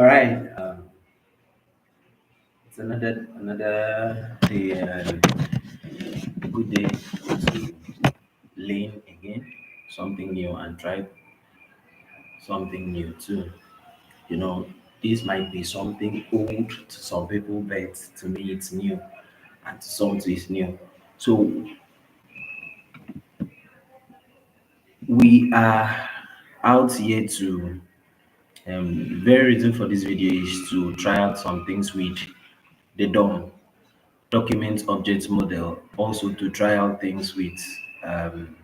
All right. It's another day, a good day to learn again something new and try something new too. You know, this might be something old to some people, but to me it's new, and to some it's new. So we are out here to very reason for this video is to try out some things with the DOM document object model, also to try out things with um,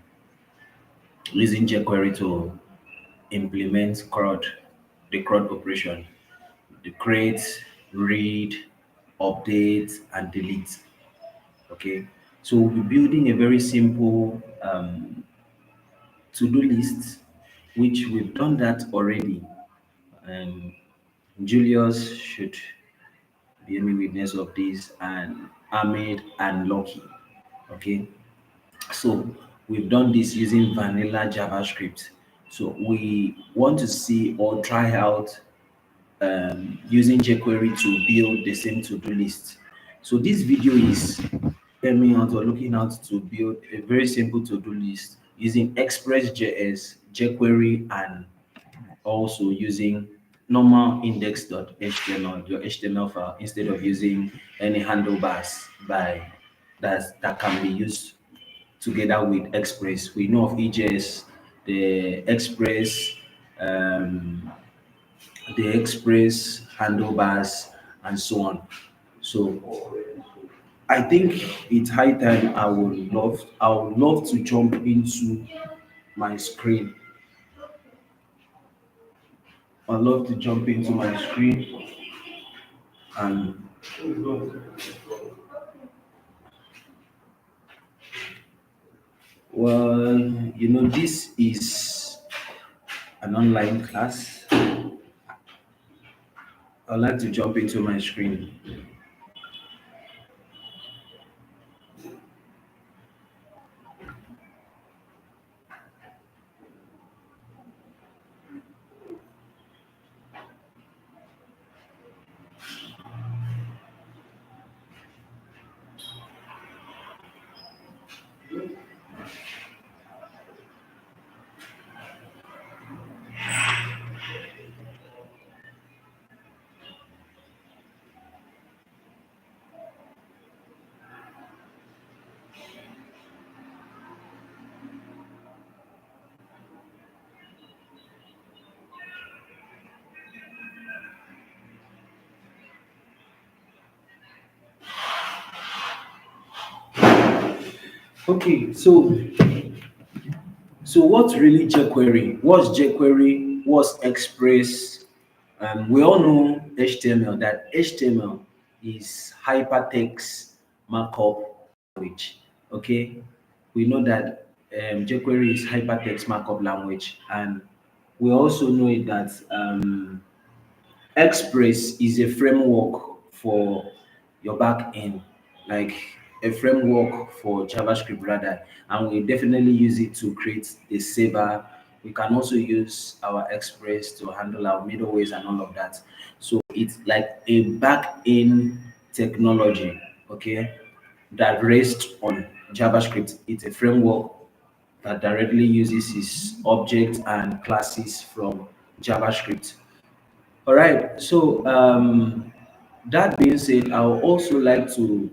using jQuery to implement CRUD, the CRUD operation, the create, read, update, and delete. Okay, so we'll be building a very simple to-do list, which we've done that already. And Julius should be any witness of this, and Ahmed and Lucky. Okay, so we've done this using vanilla JavaScript. So we want to see or try out using jQuery to build the same to-do list. So this video is aiming out or looking out to build a very simple to-do list using ExpressJS, jQuery, and also using normal index.html, your HTML file, instead of using any handlebars that can be used together with Express. We know of EJS, the Express, um, the Express handlebars, and so on. So I think it's high time I would love to jump into my screen. I'd love to jump into my screen and well, this is an online class. I'd like to jump into my screen. Okay, so what's really jQuery? What's jQuery? What's Express? We all know HTML, that HTML is hypertext markup language. Okay, we know that jQuery is hypertext markup language, and we also know it that Express is a framework for your back end, like a framework for JavaScript rather, and we definitely use it to create a saver. We can also use our Express to handle our middlewares and all of that. So it's like a back end technology, okay, that rests on JavaScript. It's a framework that directly uses its objects and classes from JavaScript. All right. So that being said, I would also like to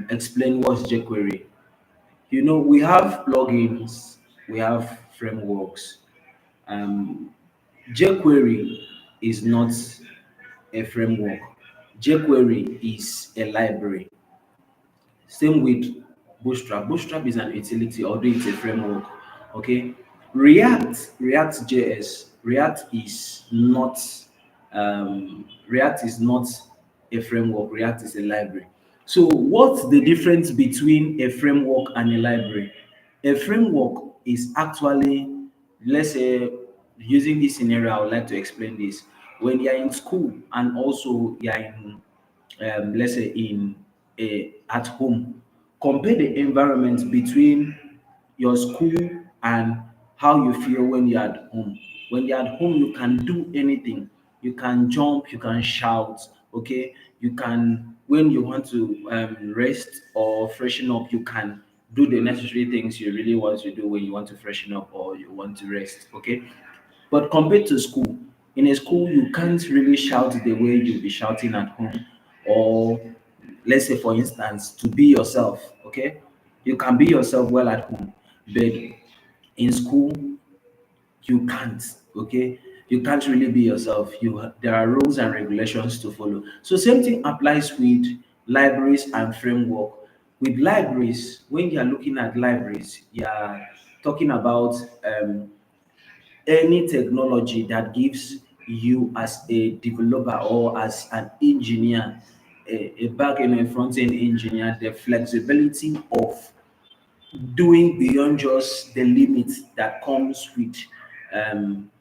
explain what's jQuery. We have plugins, we have frameworks. Um, jQuery is not a framework. jQuery is a library. Same with Bootstrap. Bootstrap is an utility, although it's a framework. Okay. React is not a framework. React is a library. So what's the difference between a framework and a library? A framework is actually, let's say, using this scenario, I would like to explain this. When you're in school and also you're in let's say in a at home, compare the environment between your school and how you feel when you're at home. When you're at home, you can do anything. you can jump, you can shout, okay? You can, when you want to rest or freshen up, you can do the necessary things you really want to do when you want to freshen up or you want to rest, okay? But compared to school, in a school, you can't really shout the way you'll be shouting at home. Or let's say, for instance, to be yourself, okay? You can be yourself well at home, but in school, you can't, okay? You can't really be yourself. There are rules and regulations to follow. So same thing applies with libraries and framework. With libraries, when you are looking at libraries, you are talking about any technology that gives you as a developer or as an engineer, a back end and front end engineer, the flexibility of doing beyond just the limit um,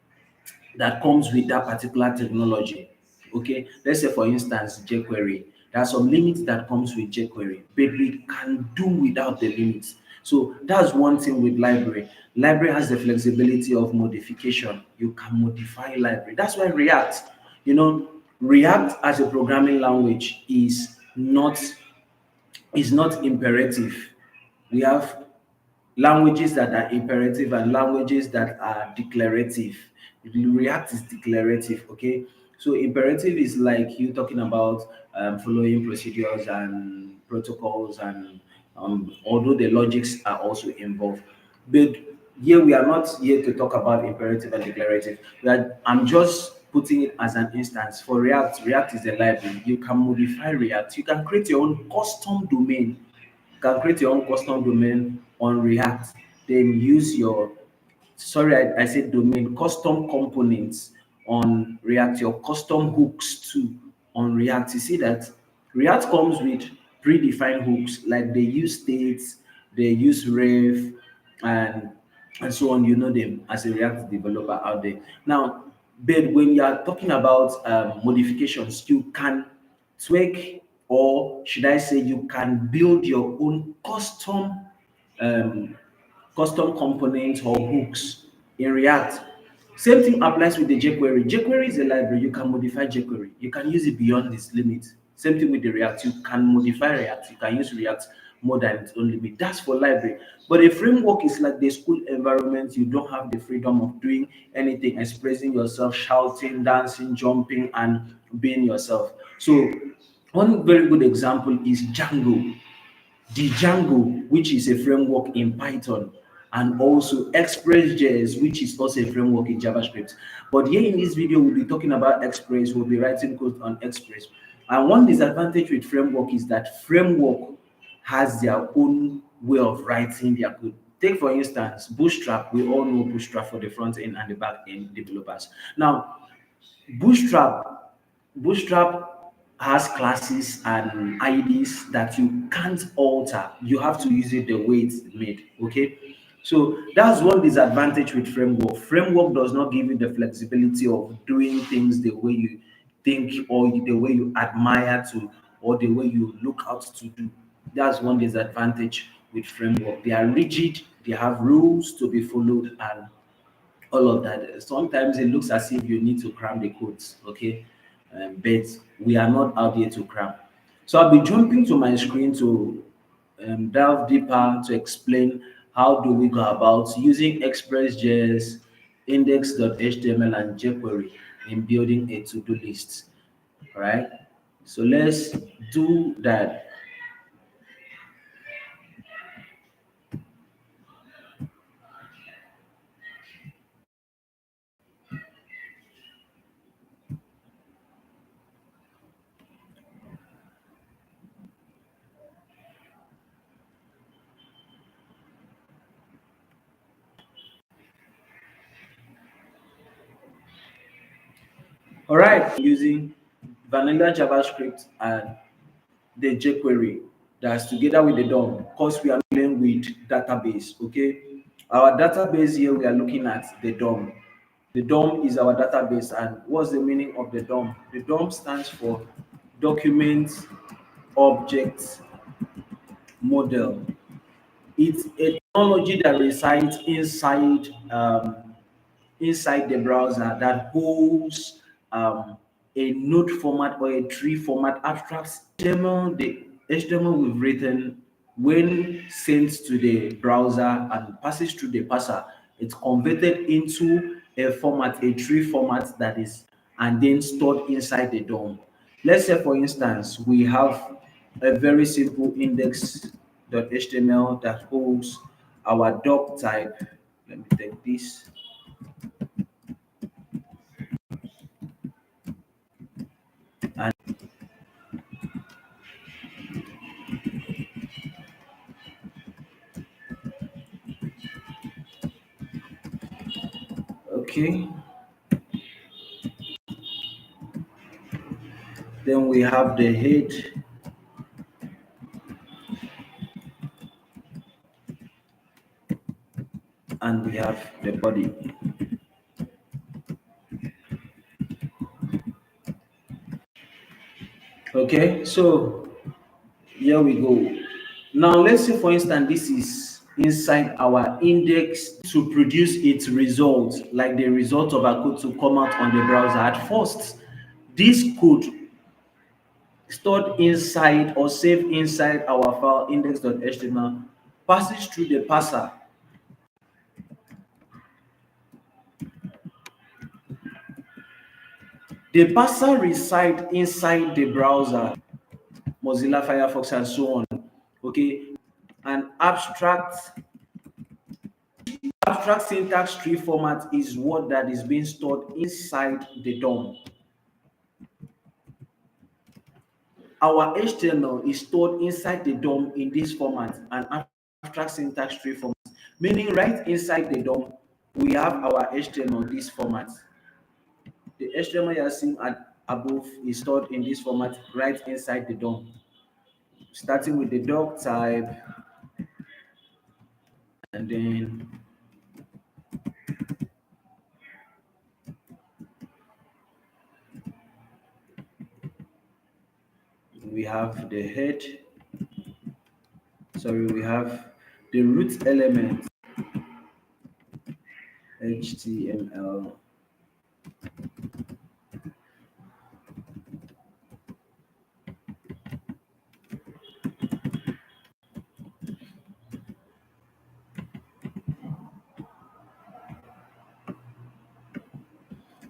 that comes with that particular technology. Okay, let's say for instance jQuery. There are some limits that comes with jQuery, but we can do without the limits. So that's one thing with library. Library has the flexibility of modification. You can modify library. That's why React, React as a programming language is not imperative. We have languages that are imperative and languages that are declarative. React is declarative, okay? So imperative is like you talking about following procedures and protocols, and although the logics are also involved. But here we are not here to talk about imperative and declarative. I'm just putting it as an instance for React. React is a library. You can modify React. You can create your own custom domain. You can create your own custom domain on React, then use your, sorry, I said domain, custom components on React, your custom hooks too on React. You see that React comes with predefined hooks, like they use states, they use ref, and and so on. You know them as a React developer out there. Now, but when you are talking about modifications, you can tweak, or should I say, you can build your own um, custom components or hooks in React. Same thing applies with the jQuery. jQuery is a library. You can modify jQuery. You can use it beyond its limit. Same thing with the React. You can modify React. You can use React more than its own limit. That's for library. But a framework is like the school environment. You don't have the freedom of doing anything, expressing yourself, shouting, dancing, jumping, and being yourself. So one very good example is Django. The Django, which is a framework in Python, and also ExpressJS, which is also a framework in JavaScript. But here in this video, we'll be talking about Express. We'll be writing code on Express. And one disadvantage with framework is that framework has their own way of writing their code. Take for instance, Bootstrap. We all know Bootstrap for the front end and the back end developers. Now, Bootstrap Bootstrap has classes and IDs that you can't alter. You have to use it the way it's made. Okay. So that's one disadvantage with framework. Framework does not give you the flexibility of doing things the way you think, or the way you admire to, or the way you look out to do. That's one disadvantage with framework. They are rigid, they have rules to be followed, and all of that. Sometimes it looks as if you need to cram the codes, okay? But we are not out here to cram. So I'll be jumping to my screen to delve deeper to explain how do we go about using ExpressJS, index.html, and jQuery in building a to-do list. All right. So let's do that. All right. Using vanilla JavaScript and the jQuery, that's together with the DOM, because we are dealing with database. Okay, our database here, we are looking at the DOM. The DOM is our database. And what's the meaning of the DOM? The DOM stands for document object model. It's a technology that resides inside the browser, that holds um, a node format or a tree format abstracts HTML. The HTML we've written, when sent to the browser and passes through the parser, it's converted into a format, a tree format that is, and then stored inside the DOM. Let's say, for instance, we have a very simple index.html that holds our doc type. Let me take this. And okay, then we have the head and we have the body. Okay, so here we go. Now let's say, for instance, this is inside our index to produce its result, like the result of our code to come out on the browser. At first, this code stored inside or saved inside our file index.html passes through the parser. The parser resides inside the browser, Mozilla Firefox and so on. Okay, an abstract syntax tree format is what that is being stored inside the DOM. Our HTML is stored inside the DOM in this format, an abstract syntax tree format, meaning right inside the DOM we have our HTML this format. The HTML you are seeing above is stored in this format right inside the DOM, starting with the doc type, and then we have the head. Sorry, we have the root element HTML.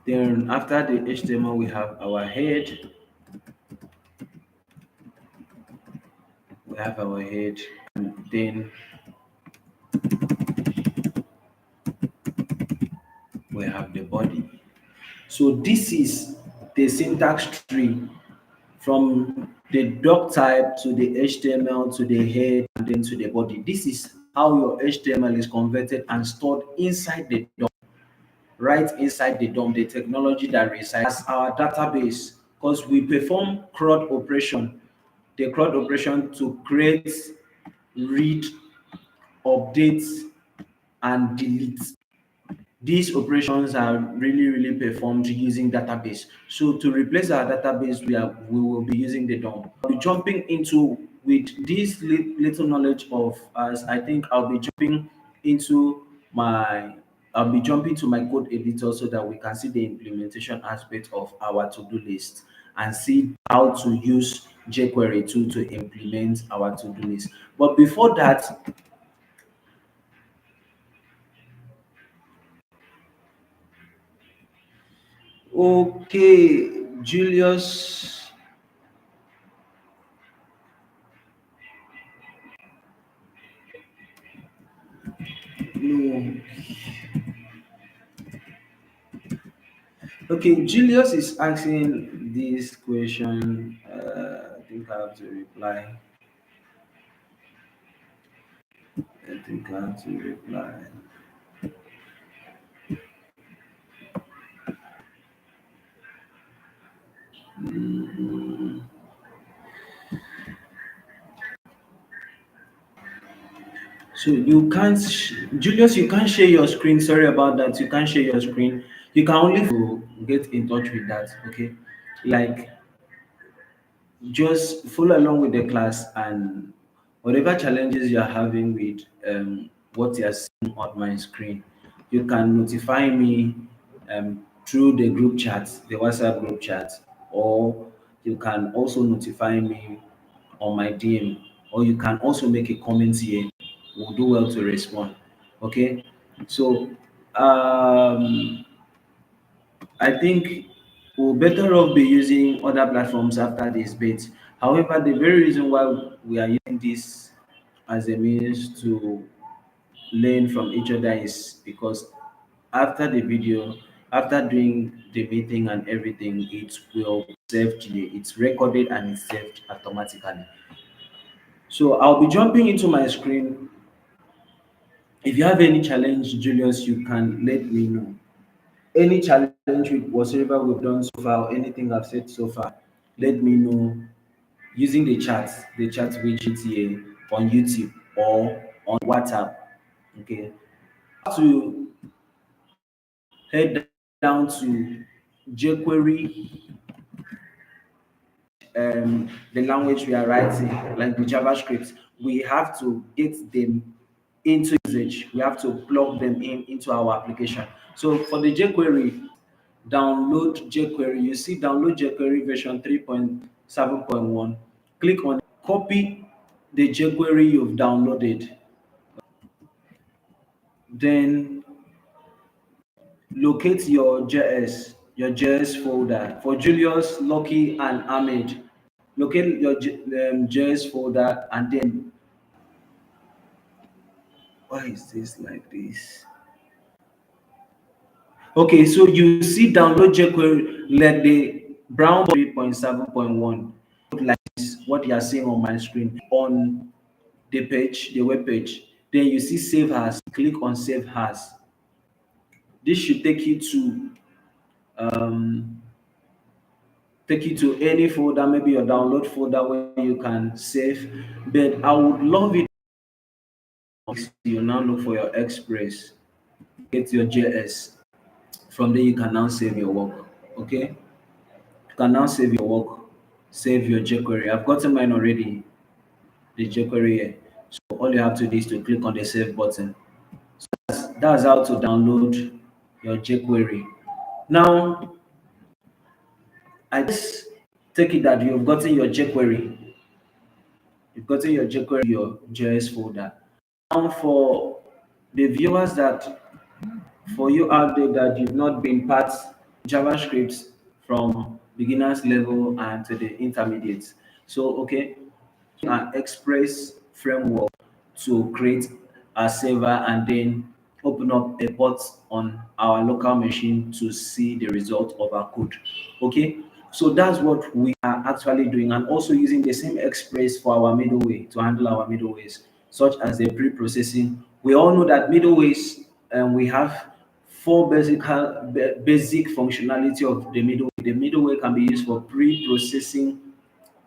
Then after the HTML, we have our head. We have our head, and then we have the body. So this is the syntax tree from the doc type to the HTML to the head and then to the body. This is how your HTML is converted and stored inside the DOM, right inside the DOM, the technology that resides as our database, because we perform CRUD operation, the CRUD operation to create, read, update, and delete. These operations are really performed using database. So to replace our database, we will be using the DOM. I'll be jumping into with this little knowledge of us. I think into my I'll be jumping to my code editor so that we can see the implementation aspect of our to-do list and see how to use jQuery tool to implement our to-do list. But before that, okay, Julius. No. Okay, Julius is asking this question. I think I have to reply. I think I have to reply. Mm, So you can't, Julius, you can't share your screen. Sorry about that. You can't share your screen. You can only get in touch with that. Okay, like just follow along with the class and whatever challenges you're having with what you're seeing on my screen, you can notify me through the group chat, the WhatsApp group chat, or you can also notify me on my DM, or you can also make a comment here. We'll do well to respond. Okay, so I think we'll better off be using other platforms after this bit. However, the very reason why we are using this as a means to learn from each other is because after the video, after doing the meeting and everything, it will save today. It's recorded and it's saved automatically. So I'll be jumping into my screen. If you have any challenge, Julius, you can let me know. Any challenge with whatever we've done so far, or anything I've said so far, let me know using the chat widget here on YouTube or on WhatsApp. Okay. To head down to jQuery, the language we are writing, like the JavaScript, we have to get them into usage. We have to plug them in into our application. So for the jQuery, download jQuery. You see download jQuery version 3.7.1. Click on copy the jQuery you've downloaded. Then locate your JS folder. For Julius, Lucky, and Ahmed, locate your JS folder and then why is this like this? Okay, so you see download jQuery like the brown 3.7.1 like this, what you are seeing on my screen on the page, the web page. Then you see save as, click on save as. This should um, take you to any folder, maybe your download folder where you can save. But I would love it you now look for your Express, get your JS. From there, you can now save your work. Okay, you can now save your work, save your jQuery. I've gotten mine already, the jQuery here. So all you have to do is to click on the save button. That's how to download your jQuery. Now, I just take it that you've gotten your jQuery. You've gotten your jQuery, your JS folder. Now, for the viewers that, for you out there that you've not been part JavaScript from beginners level and to the intermediates. So, okay, an Express framework to create a server and then open up a port on our local machine to see the result of our code. Okay, so that's what we are actually doing, and also using the same Express for our middleware to handle our middlewares, such as the pre-processing. We all know that middlewares, we have four basic functionality of the middleware. The middleware can be used for pre-processing.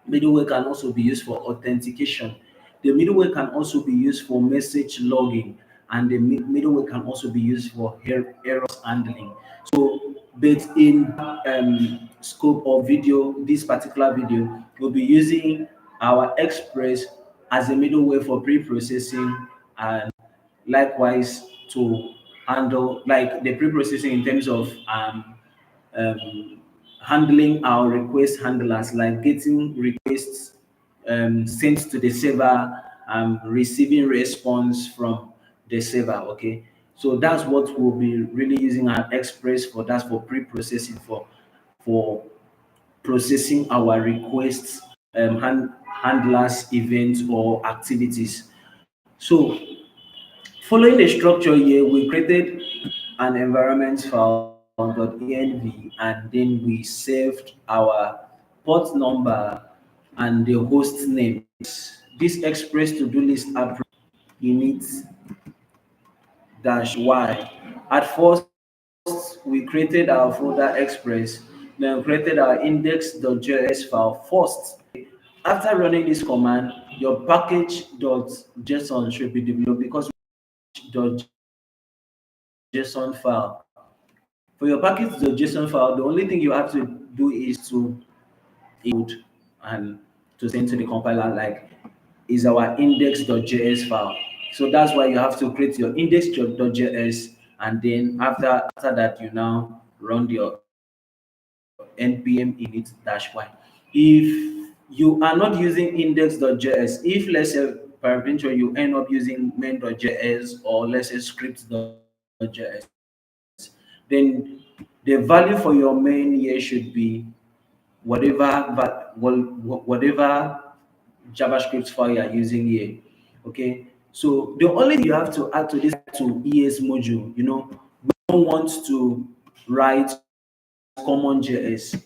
Middleware can also be used for authentication. The middleware can also be used for message logging, and the middleware can also be used for errors handling. So, but in scope of video, this particular video, we'll be using our Express as a middleware for pre-processing and likewise to handle like the pre-processing in terms of um, handling our request handlers, like getting requests sent to the server, receiving response from the server. Okay, so that's what we'll be really using our Express for. That's for pre-processing, for processing our requests, handlers, events, or activities. So following the structure here, we created an environment file.env and then we saved our port number and the host name. This Express to-do list app init dash y. At first, we created our folder Express, then created our index.js file first. After running this command, your package.json should be developed because .json file. For your package.json file, the only thing you have to do is to include and to send to the compiler like is our index.js file. So that's why you have to create your index.js, and then after that you now run your npm init dash y. If you are not using index.js, if let's say peradventure you end up using main.js or let's say script.js, then the value for your main here should be whatever JavaScript file you are using here. Okay, so the only thing you have to add to this to ES module, we don't want to write common JS.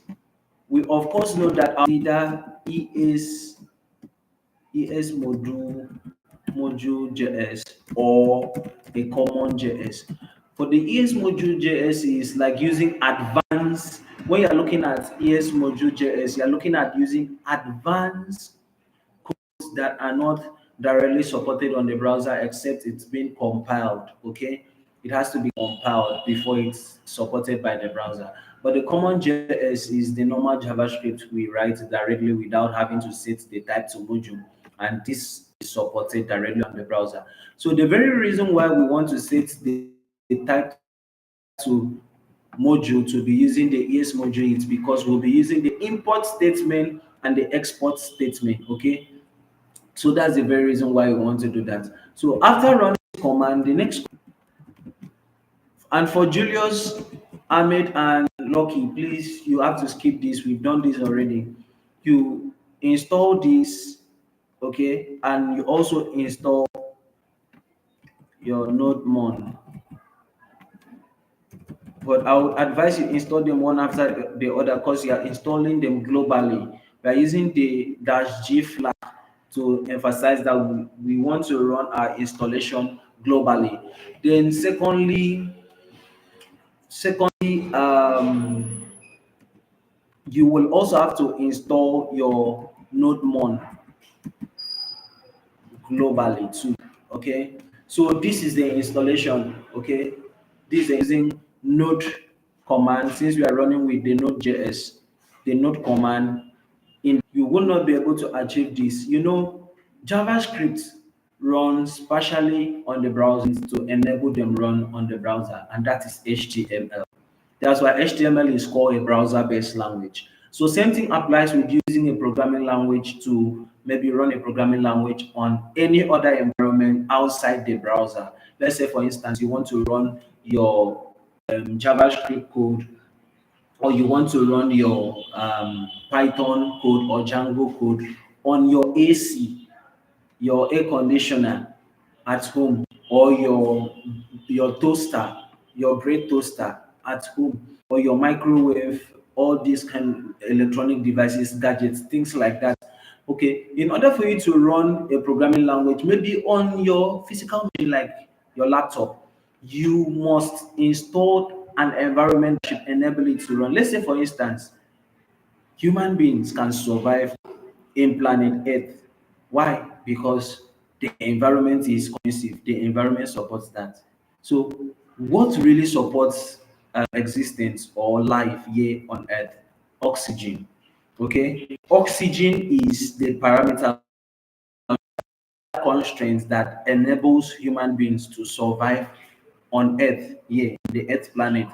We of course know that our either ES module JS or a common JS. For the ES module JS is like using advanced. When you're looking at ES module JS, you're looking at using advanced that are not directly supported on the browser except it's been compiled. Okay, it has to be compiled before it's supported by the browser. But the common JS is the normal JavaScript we write directly without having to set the type to module, and this is supported directly on the browser. So the very reason why we want to set the type to module to be using the ES module is because we'll be using the import statement and the export statement. Okay, so that's the very reason why we want to do that. So after running this command, the next, and for Julius, Ahmed, and Lucky, please, you have to skip this. We've done this already. You install this, okay, and you also install your nodemon. But I would advise you install them one after the other because you are installing them globally. We are using the -g flag to emphasize that we want to run our installation globally. Then secondly, you will also have to install your nodemon globally too. Okay, so this is the installation. Okay, this is using node command. Since we are running with the node.js, the node command, in you will not be able to achieve this. JavaScript runs partially on the browser to enable them run on the browser, and that is HTML. That's why HTML is called a browser-based language. So same thing applies with using a programming language to maybe run a programming language on any other environment outside the browser. Let's say, for instance, you want to run your JavaScript code, or you want to run your Python code or Django code on your AC, your air conditioner at home, or your toaster, your bread toaster at home, or your microwave, all these kind of electronic devices, gadgets, things like that. Okay, in order for you to run a programming language, maybe on your physical machine like your laptop, you must install an environment that should enable it to run. Let's say, for instance, human beings can survive in planet Earth. Why? Because the environment is conducive, the environment supports that. So, what really supports existence or life here on Earth? Oxygen. Okay, oxygen is the parameter constraint that enables human beings to survive on Earth, here, the Earth planet,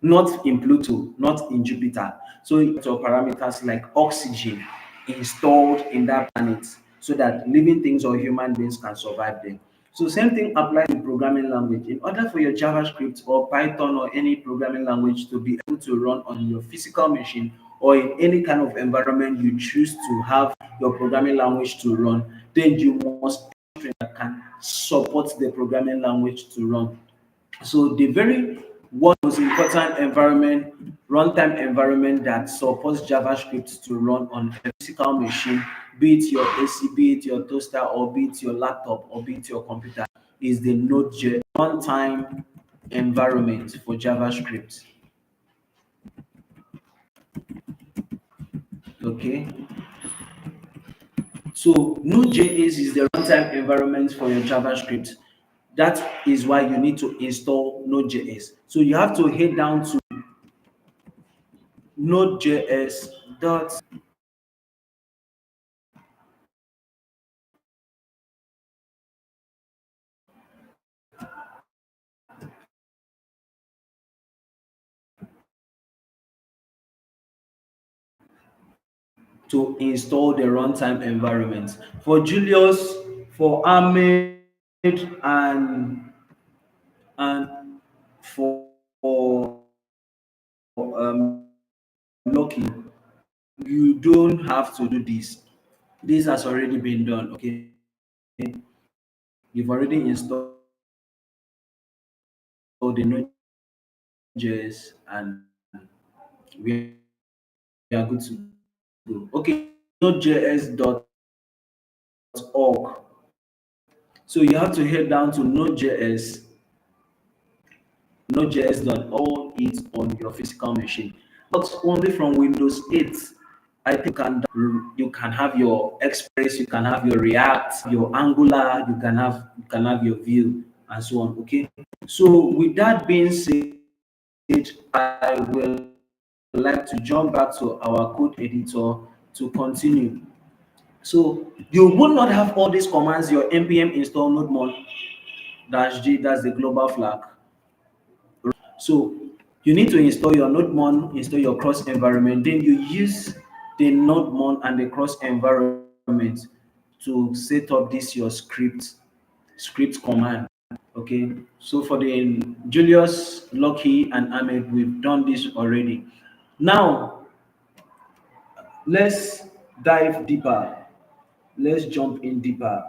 not in Pluto, not in Jupiter. So your parameters like oxygen installed in that planet so that living things or human beings can survive there. So same thing applies to programming language. In order for your JavaScript or Python or any programming language to be able to run on your physical machine or in any kind of environment you choose to have your programming language to run, then you must that can support the programming language to run. So the very one most important environment, runtime environment that supports JavaScript to run on a physical machine, be it your AC, be it your toaster, or be it your laptop, or be it your computer, is the Node.js runtime environment for JavaScript. Okay. So Node.js is the runtime environment for your JavaScript. That is why you need to install Node.js. So you have to head down to node.js dot to install the runtime environment. For Julius, for Ahmed, and for Lucky, you don't have to do this. This has already been done. Okay, you've already installed the Node.js and we are good to go. Okay, Node.js.org. So you have to head down to Node.js.all it on your physical machine. But only from Windows 8. I think you can have your Express, you can have your React, your Angular, you can have your Vue and so on. Okay. So with that being said, I will like to jump back to our code editor to continue. So you would not have all these commands, your npm install nodemon -g, that's the global flag. So you need to install your nodemon, install your cross environment, then you use the nodemon and the cross environment to set up this your script command. Okay, so for the Julius, Lucky, and Ahmed, we've done this already. Now let's dive deeper. Let's jump in deeper.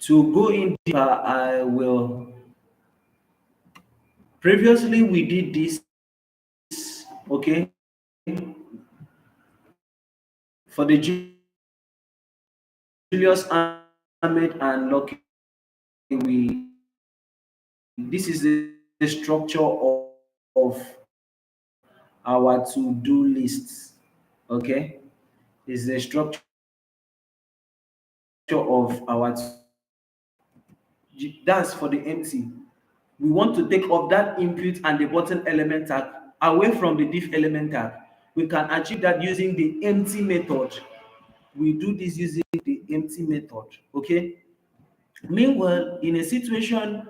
To go in deeper, I will. Previously, we did this. Okay, for the Julius, Ahmed, and Lucky, this is the structure of our to-do lists. Okay, is the structure of our. That's for the empty. We want to take off that input and the button element tag away from the div element tag. We can achieve that using the empty method. We do this using the empty method. Okay. Meanwhile, in a situation